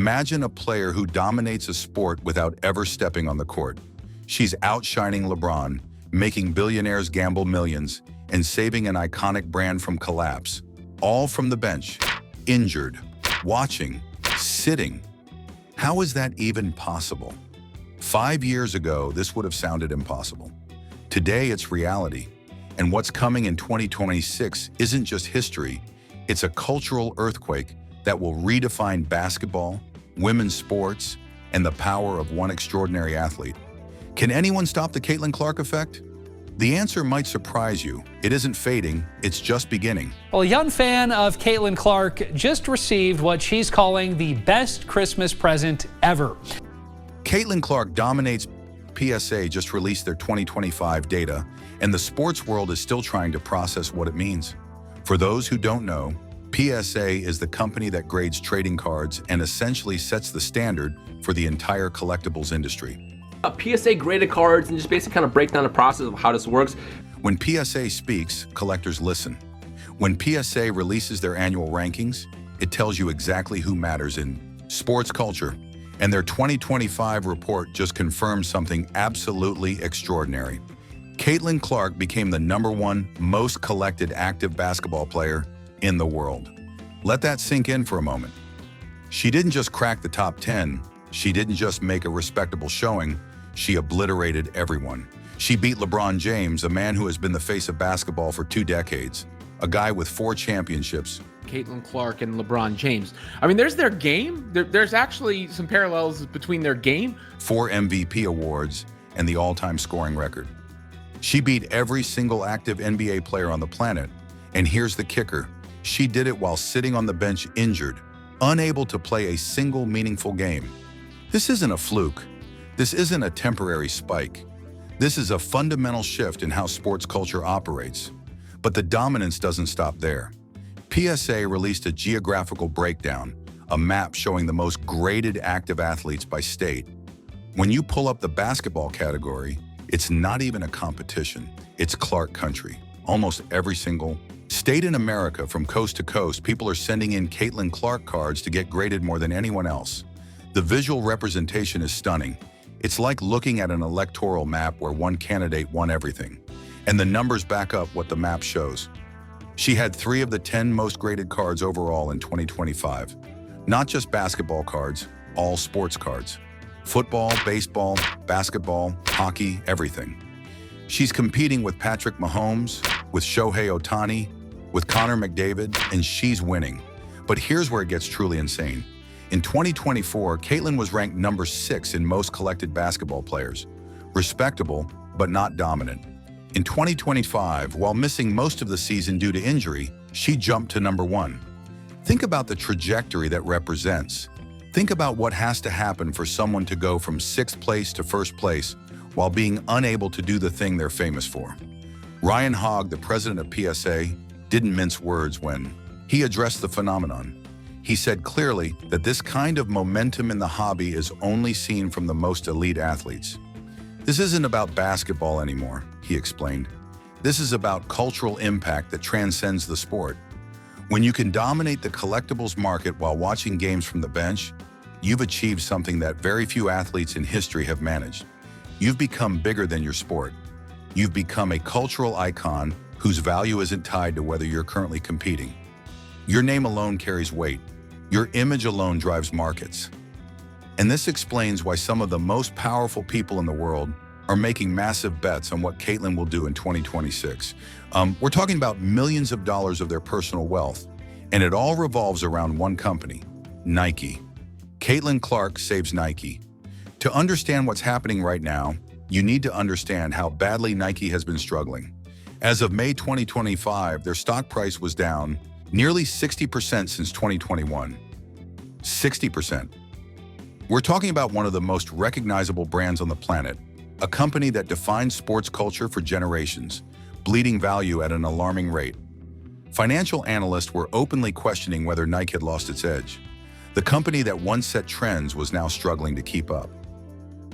Imagine a player who dominates a sport without ever stepping on the court. She's outshining LeBron, making billionaires gamble millions, and saving an iconic brand from collapse. All from the bench, injured, watching, sitting. How is that even possible? 5 years ago, this would have sounded impossible. Today, it's reality. And what's coming in 2026 isn't just history, it's a cultural earthquake that will redefine basketball, women's sports, and the power of one extraordinary athlete. Can anyone stop the Caitlyn Clark effect? The answer might surprise you. It isn't fading, it's just beginning. Well, a young fan of Caitlyn Clark just received what she's calling the best Christmas present ever. Caitlyn Clark dominates. PSA just released their 2025 data, and the sports world is still trying to process what it means. For those who don't know, PSA is the company that grades trading cards and essentially sets the standard for the entire collectibles industry. PSA graded cards and just basically kind of break down the process of how this works. When PSA speaks, collectors listen. When PSA releases their annual rankings, it tells you exactly who matters in sports culture. And their 2025 report just confirmed something absolutely extraordinary. Caitlyn Clark became the #1 most collected active basketball player in the world. Let that sink in for a moment. She didn't just crack the top 10. She didn't just make a respectable showing. She obliterated everyone. She beat LeBron James, a man who has been the face of basketball for 2 decades, a guy with 4 championships. Caitlyn Clark and LeBron James. I mean, there's their game. There's actually some parallels between their game. 4 MVP awards and the all-time scoring record. She beat every single active NBA player on the planet. And here's the kicker. She did it while sitting on the bench injured, unable to play a single meaningful game. This isn't a fluke. This isn't a temporary spike. This is a fundamental shift in how sports culture operates. But the dominance doesn't stop there. PSA released a geographical breakdown, a map showing the most graded active athletes by state. When you pull up the basketball category, it's not even a competition. It's Clark country. Almost every single state in America, from coast to coast, people are sending in Caitlyn Clark cards to get graded more than anyone else. The visual representation is stunning. It's like looking at an electoral map where one candidate won everything. And the numbers back up what the map shows. She had 3 of the 10 most graded cards overall in 2025. Not just basketball cards, all sports cards. Football, baseball, basketball, hockey, everything. She's competing with Patrick Mahomes, with Shohei Ohtani, with Connor McDavid, and she's winning. But here's where it gets truly insane. In 2024, Caitlyn was ranked #6 in most collected basketball players. Respectable, but not dominant. In 2025, while missing most of the season due to injury, she jumped to #1. Think about the trajectory that represents. Think about what has to happen for someone to go from 6th place to 1st place while being unable to do the thing they're famous for. Ryan Hogg, the president of PSA, didn't mince words when he addressed the phenomenon. He said clearly that this kind of momentum in the hobby is only seen from the most elite athletes. This isn't about basketball anymore, he explained. This is about cultural impact that transcends the sport. When you can dominate the collectibles market while watching games from the bench, you've achieved something that very few athletes in history have managed. You've become bigger than your sport. You've become a cultural icon whose value isn't tied to whether you're currently competing. Your name alone carries weight. Your image alone drives markets. And this explains why some of the most powerful people in the world are making massive bets on what Caitlyn will do in 2026. We're talking about millions of dollars of their personal wealth, and it all revolves around one company, Nike. Caitlyn Clark saves Nike. To understand what's happening right now, you need to understand how badly Nike has been struggling. As of May 2025, their stock price was down nearly 60% since 2021. 60%. We're talking about one of the most recognizable brands on the planet, a company that defined sports culture for generations, bleeding value at an alarming rate. Financial analysts were openly questioning whether Nike had lost its edge. The company that once set trends was now struggling to keep up.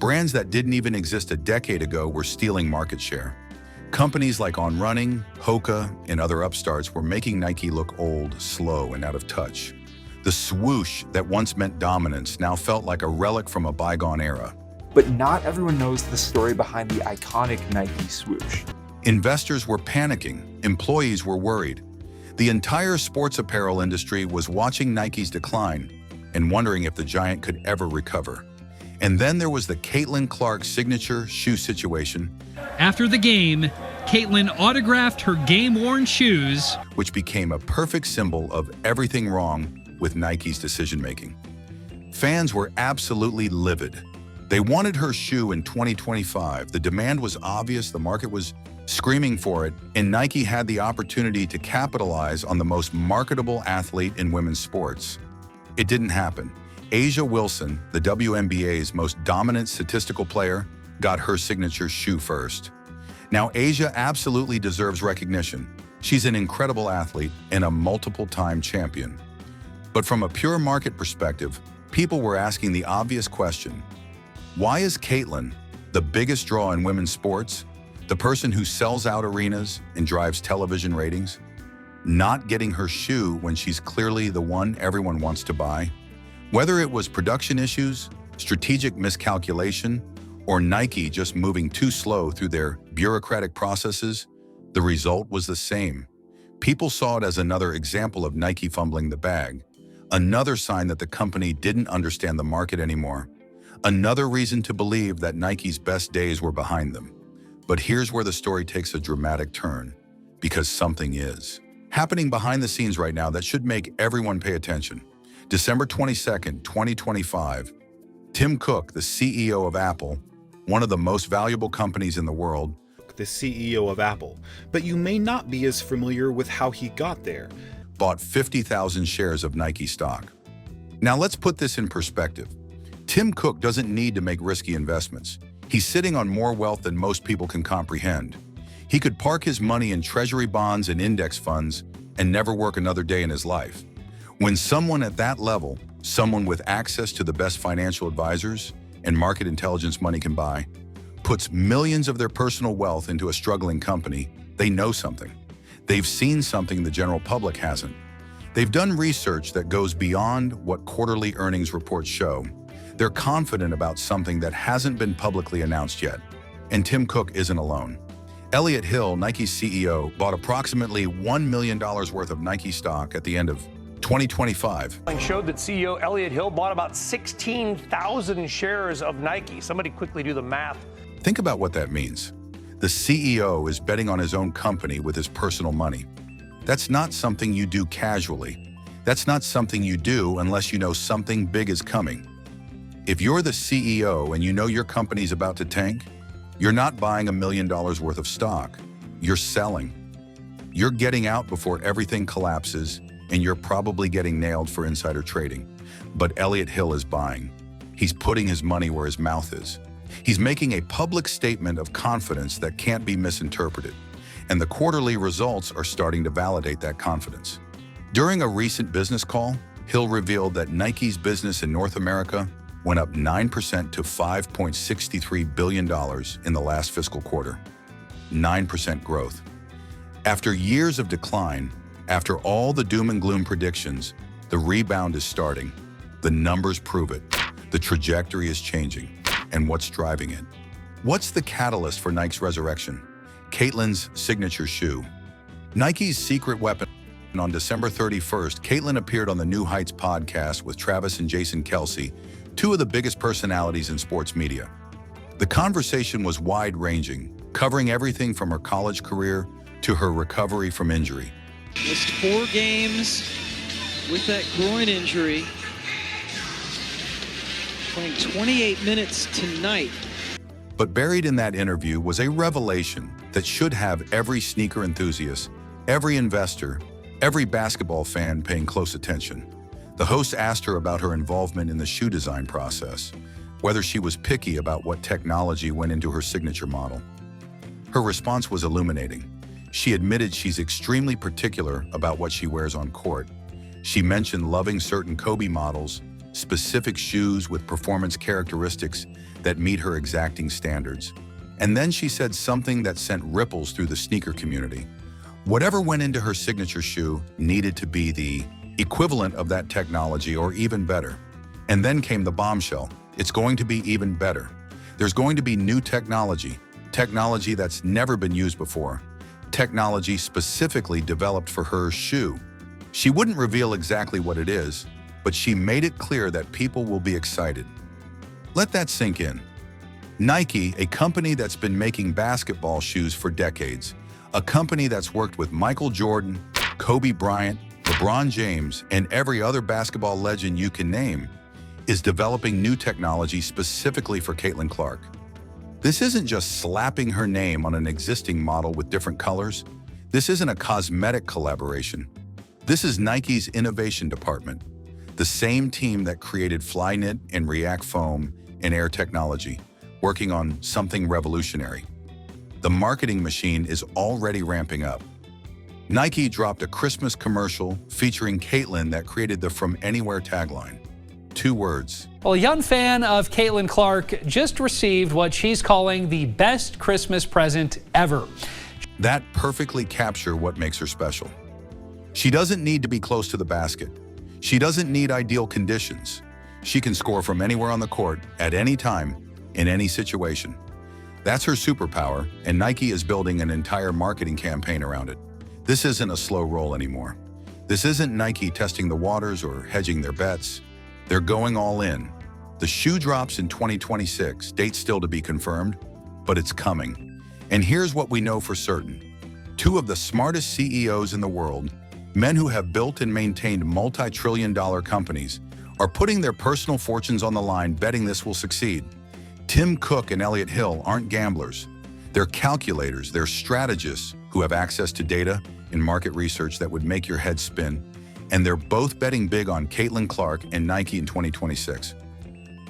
Brands that didn't even exist a decade ago were stealing market share. Companies like On Running, Hoka, and other upstarts were making Nike look old, slow, and out of touch. The swoosh that once meant dominance now felt like a relic from a bygone era. But not everyone knows the story behind the iconic Nike swoosh. Investors were panicking, employees were worried. The entire sports apparel industry was watching Nike's decline and wondering if the giant could ever recover. And then there was the Caitlyn Clark signature shoe situation. After the game, Caitlyn autographed her game-worn shoes, which became a perfect symbol of everything wrong with Nike's decision-making. Fans were absolutely livid. They wanted her shoe in 2025. The demand was obvious, the market was screaming for it, and Nike had the opportunity to capitalize on the most marketable athlete in women's sports. It didn't happen. A'ja Wilson, the WNBA's most dominant statistical player, got her signature shoe first. Now, A'ja absolutely deserves recognition. She's an incredible athlete and a multiple-time champion. But from a pure market perspective, people were asking the obvious question: why is Caitlyn, the biggest draw in women's sports, the person who sells out arenas and drives television ratings, not getting her shoe when she's clearly the one everyone wants to buy? Whether it was production issues, strategic miscalculation, or Nike just moving too slow through their bureaucratic processes, the result was the same. People saw it as another example of Nike fumbling the bag, another sign that the company didn't understand the market anymore, another reason to believe that Nike's best days were behind them. But here's where the story takes a dramatic turn, because something is happening behind the scenes right now that should make everyone pay attention. December 22nd, 2025, Tim Cook, the CEO of Apple, one of the most valuable companies in the world, the CEO of Apple, but you may not be as familiar with how he got there, bought 50,000 shares of Nike stock. Now let's put this in perspective. Tim Cook doesn't need to make risky investments. He's sitting on more wealth than most people can comprehend. He could park his money in treasury bonds and index funds and never work another day in his life. When someone at that level, someone with access to the best financial advisors and market intelligence money can buy, puts millions of their personal wealth into a struggling company, they know something. They've seen something the general public hasn't. They've done research that goes beyond what quarterly earnings reports show. They're confident about something that hasn't been publicly announced yet. And Tim Cook isn't alone. Elliott Hill, Nike's CEO, bought approximately $1 million worth of Nike stock at the end of 2025. Showed that CEO Elliott Hill bought about 16,000 shares of Nike. Somebody quickly do the math. Think about what that means. The CEO is betting on his own company with his personal money. That's not something you do casually. That's not something you do unless you know something big is coming. If you're the CEO and you know your company's about to tank, you're not buying $1 million worth of stock. You're selling. You're getting out before everything collapses, and you're probably getting nailed for insider trading. But Elliott Hill is buying. He's putting his money where his mouth is. He's making a public statement of confidence that can't be misinterpreted, and the quarterly results are starting to validate that confidence. During a recent business call, Hill revealed that Nike's business in North America went up 9% to $5.63 billion in the last fiscal quarter. 9% growth. After years of decline, after all the doom and gloom predictions, the rebound is starting. The numbers prove it. The trajectory is changing. And what's driving it? What's the catalyst for Nike's resurrection? Caitlyn's signature shoe. Nike's secret weapon. On December 31st, Caitlyn appeared on the New Heights podcast with Travis and Jason Kelce, two of the biggest personalities in sports media. The conversation was wide-ranging, covering everything from her college career to her recovery from injury. Missed 4 games with that groin injury. Playing 28 minutes tonight. But buried in that interview was a revelation that should have every sneaker enthusiast, every investor, every basketball fan paying close attention. The host asked her about her involvement in the shoe design process, whether she was picky about what technology went into her signature model. Her response was illuminating. She admitted she's extremely particular about what she wears on court. She mentioned loving certain Kobe models, specific shoes with performance characteristics that meet her exacting standards. And then she said something that sent ripples through the sneaker community. Whatever went into her signature shoe needed to be the equivalent of that technology or even better. And then came the bombshell. It's going to be even better. There's going to be new technology that's never been used before, technology specifically developed for her shoe. She wouldn't reveal exactly what it is, but she made it clear that people will be excited. Let that sink in. Nike, a company that's been making basketball shoes for decades, a company that's worked with Michael Jordan, Kobe Bryant, LeBron James, and every other basketball legend you can name, is developing new technology specifically for Caitlyn Clark. This isn't just slapping her name on an existing model with different colors. This isn't a cosmetic collaboration. This is Nike's innovation department, the same team that created Flyknit and React Foam and Air technology, working on something revolutionary. The marketing machine is already ramping up. Nike dropped a Christmas commercial featuring Caitlyn that created the From Anywhere tagline. 2 words. Well, a young fan of Caitlyn Clark just received what she's calling the best Christmas present ever. That perfectly captures what makes her special. She doesn't need to be close to the basket. She doesn't need ideal conditions. She can score from anywhere on the court, at any time, in any situation. That's her superpower, and Nike is building an entire marketing campaign around it. This isn't a slow roll anymore. This isn't Nike testing the waters or hedging their bets. They're going all in. The shoe drops in 2026, date still to be confirmed, but it's coming. And here's what we know for certain. 2 of the smartest CEOs in the world, men who have built and maintained multi-trillion-dollar companies, are putting their personal fortunes on the line betting this will succeed. Tim Cook and Elliott Hill aren't gamblers. They're calculators, they're strategists who have access to data and market research that would make your head spin. And they're both betting big on Caitlyn Clark and Nike in 2026.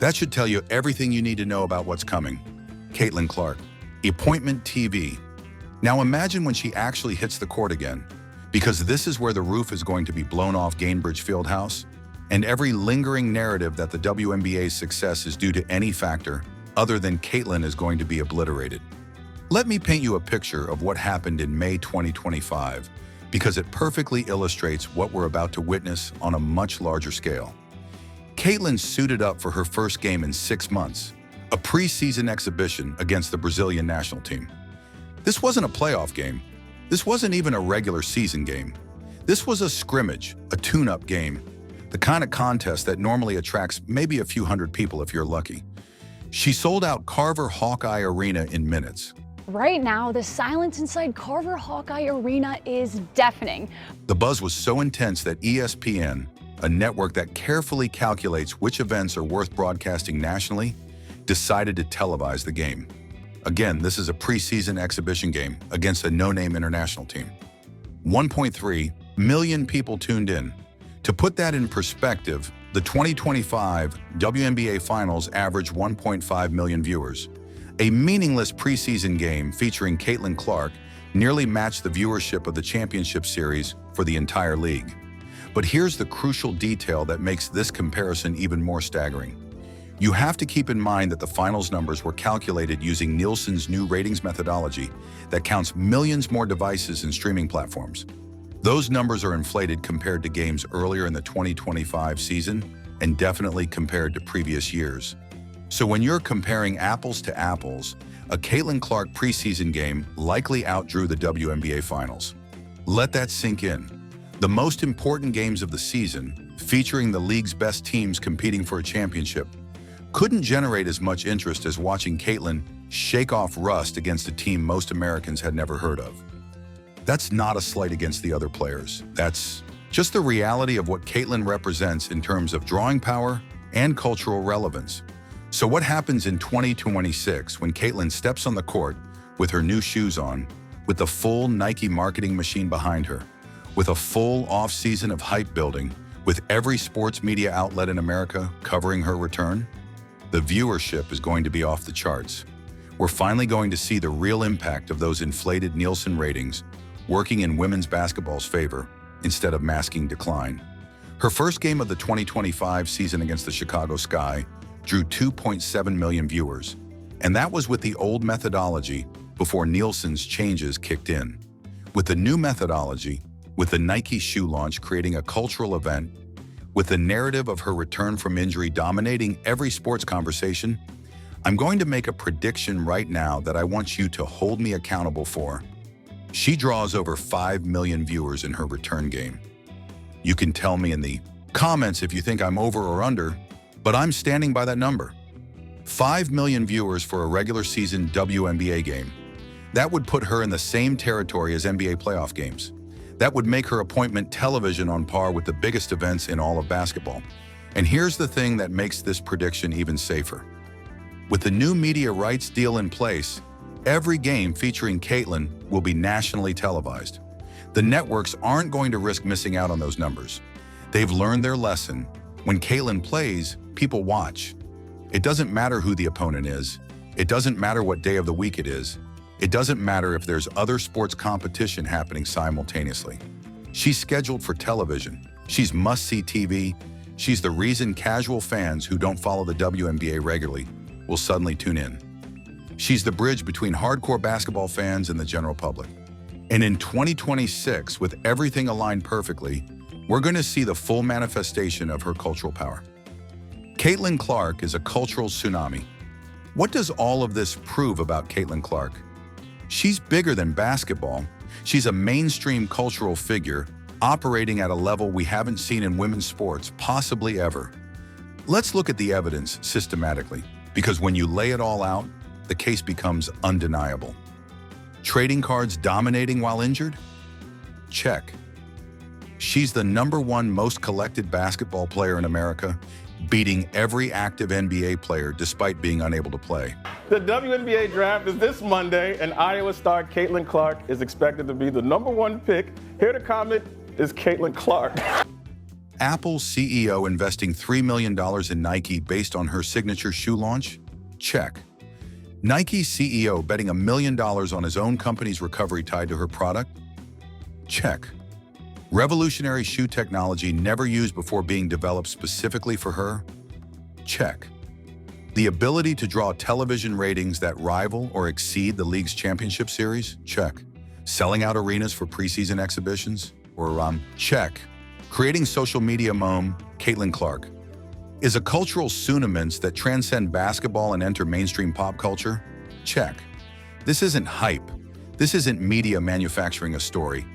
That should tell you everything you need to know about what's coming. Caitlyn Clark, appointment TV. Now imagine when she actually hits the court again, because this is where the roof is going to be blown off Gainbridge Fieldhouse, and every lingering narrative that the WNBA's success is due to any factor other than Caitlyn is going to be obliterated. Let me paint you a picture of what happened in May 2025, because it perfectly illustrates what we're about to witness on a much larger scale. Caitlyn suited up for her first game in 6 months, a preseason exhibition against the Brazilian national team. This wasn't a playoff game. This wasn't even a regular season game. This was a scrimmage, a tune-up game, the kind of contest that normally attracts maybe a few hundred people if you're lucky. She sold out Carver Hawkeye Arena in minutes. Right now, the silence inside Carver Hawkeye Arena is deafening. The buzz was so intense that ESPN, a network that carefully calculates which events are worth broadcasting nationally, decided to televise the game. Again, this is a preseason exhibition game against a no-name international team. 1.3 million people tuned in. To put that in perspective, the 2025 WNBA Finals averaged 1.5 million viewers. A meaningless preseason game featuring Caitlyn Clark nearly matched the viewership of the championship series for the entire league. But here's the crucial detail that makes this comparison even more staggering. You have to keep in mind that the finals numbers were calculated using Nielsen's new ratings methodology that counts millions more devices and streaming platforms. Those numbers are inflated compared to games earlier in the 2025 season and definitely compared to previous years. So when you're comparing apples to apples, a Caitlyn Clark preseason game likely outdrew the WNBA Finals. Let that sink in. The most important games of the season, featuring the league's best teams competing for a championship, couldn't generate as much interest as watching Caitlyn shake off rust against a team most Americans had never heard of. That's not a slight against the other players. That's just the reality of what Caitlyn represents in terms of drawing power and cultural relevance. So what happens in 2026 when Caitlyn steps on the court with her new shoes on, with the full Nike marketing machine behind her, with a full off-season of hype building, with every sports media outlet in America covering her return? The viewership is going to be off the charts. We're finally going to see the real impact of those inflated Nielsen ratings working in women's basketball's favor instead of masking decline. Her first game of the 2025 season against the Chicago Sky drew 2.7 million viewers, and that was with the old methodology before Nielsen's changes kicked in. With the new methodology, with the Nike shoe launch creating a cultural event, with the narrative of her return from injury dominating every sports conversation, I'm going to make a prediction right now that I want you to hold me accountable for. She draws over 5 million viewers in her return game. You can tell me in the comments if you think I'm over or under, but I'm standing by that number. 5 million viewers for a regular season WNBA game. That would put her in the same territory as NBA playoff games. That would make her appointment television on par with the biggest events in all of basketball. And here's the thing that makes this prediction even safer. With the new media rights deal in place, every game featuring Caitlyn will be nationally televised. The networks aren't going to risk missing out on those numbers. They've learned their lesson. When Caitlyn plays, people watch. It doesn't matter who the opponent is. It doesn't matter what day of the week it is. It doesn't matter if there's other sports competition happening simultaneously. She's scheduled for television. She's must-see TV. She's the reason casual fans who don't follow the WNBA regularly will suddenly tune in. She's the bridge between hardcore basketball fans and the general public. And in 2026, with everything aligned perfectly, we're going to see the full manifestation of her cultural power. Caitlyn Clark is a cultural tsunami. What does all of this prove about Caitlyn Clark? She's bigger than basketball. She's a mainstream cultural figure operating at a level we haven't seen in women's sports, possibly ever. Let's look at the evidence systematically, because when you lay it all out, the case becomes undeniable. Trading cards dominating while injured? Check. She's the #1 most collected basketball player in America, beating every active NBA player despite being unable to play. The WNBA draft is this Monday, and Iowa star Caitlyn Clark is expected to be the #1 pick. Here to comment is Caitlyn Clark. Apple CEO investing $3 million in Nike based on her signature shoe launch? Check. Nike CEO betting $1 million on his own company's recovery tied to her product? Check. Revolutionary shoe technology never used before being developed specifically for her? Check. The ability to draw television ratings that rival or exceed the league's championship series? Check. Selling out arenas for preseason exhibitions? Check. Creating social media meme? Caitlyn Clark. Is a cultural tsunami that transcend basketball and enter mainstream pop culture? Check. This isn't hype. This isn't media manufacturing a story.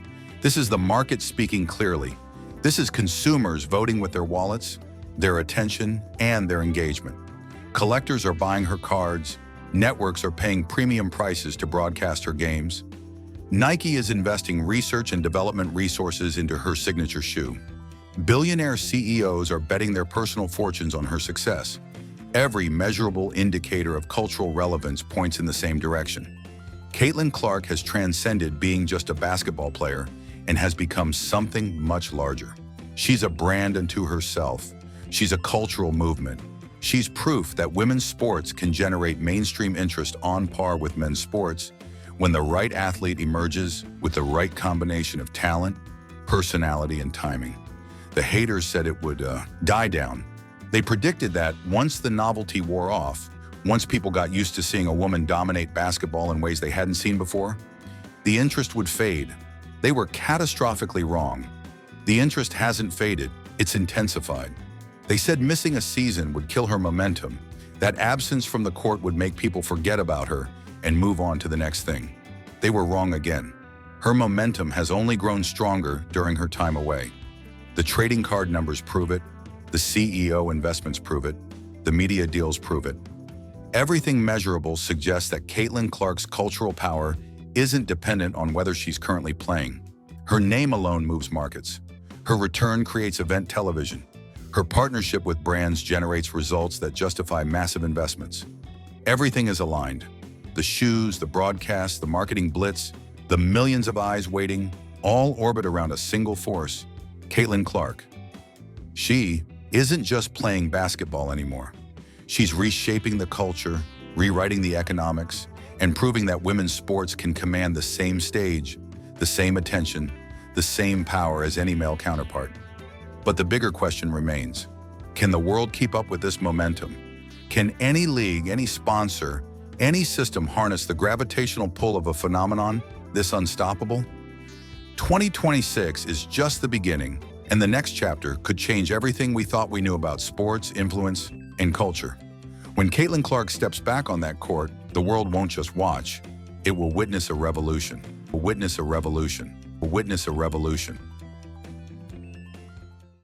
This is the market speaking clearly. This is consumers voting with their wallets, their attention, and their engagement. Collectors are buying her cards. Networks are paying premium prices to broadcast her games. Nike is investing research and development resources into her signature shoe. Billionaire CEOs are betting their personal fortunes on her success. Every measurable indicator of cultural relevance points in the same direction. Caitlyn Clark has transcended being just a basketball player and has become something much larger. She's a brand unto herself. She's a cultural movement. She's proof that women's sports can generate mainstream interest on par with men's sports when the right athlete emerges with the right combination of talent, personality, and timing. The haters said it would die down. They predicted that once the novelty wore off, once people got used to seeing a woman dominate basketball in ways they hadn't seen before, the interest would fade. They were catastrophically wrong. The interest hasn't faded, it's intensified. They said missing a season would kill her momentum, that absence from the court would make people forget about her and move on to the next thing. They were wrong again. Her momentum has only grown stronger during her time away. The trading card numbers prove it, the CEO investments prove it, the media deals prove it. Everything measurable suggests that Caitlyn Clark's cultural power isn't dependent on whether she's currently playing. Her name alone moves markets. Her return creates event television. Her partnership with brands generates results that justify massive investments. Everything is aligned. The shoes, the broadcasts, the marketing blitz, the millions of eyes waiting, all orbit around a single force, Caitlyn Clark. She isn't just playing basketball anymore. She's reshaping the culture, rewriting the economics, and proving that women's sports can command the same stage, the same attention, the same power as any male counterpart. But the bigger question remains, can the world keep up with this momentum? Can any league, any sponsor, any system harness the gravitational pull of a phenomenon this unstoppable? 2026 is just the beginning, and the next chapter could change everything we thought we knew about sports, influence, and culture. When Caitlyn Clark steps back on that court, the world won't just watch. It will witness a revolution. Witness a revolution. Witness a revolution.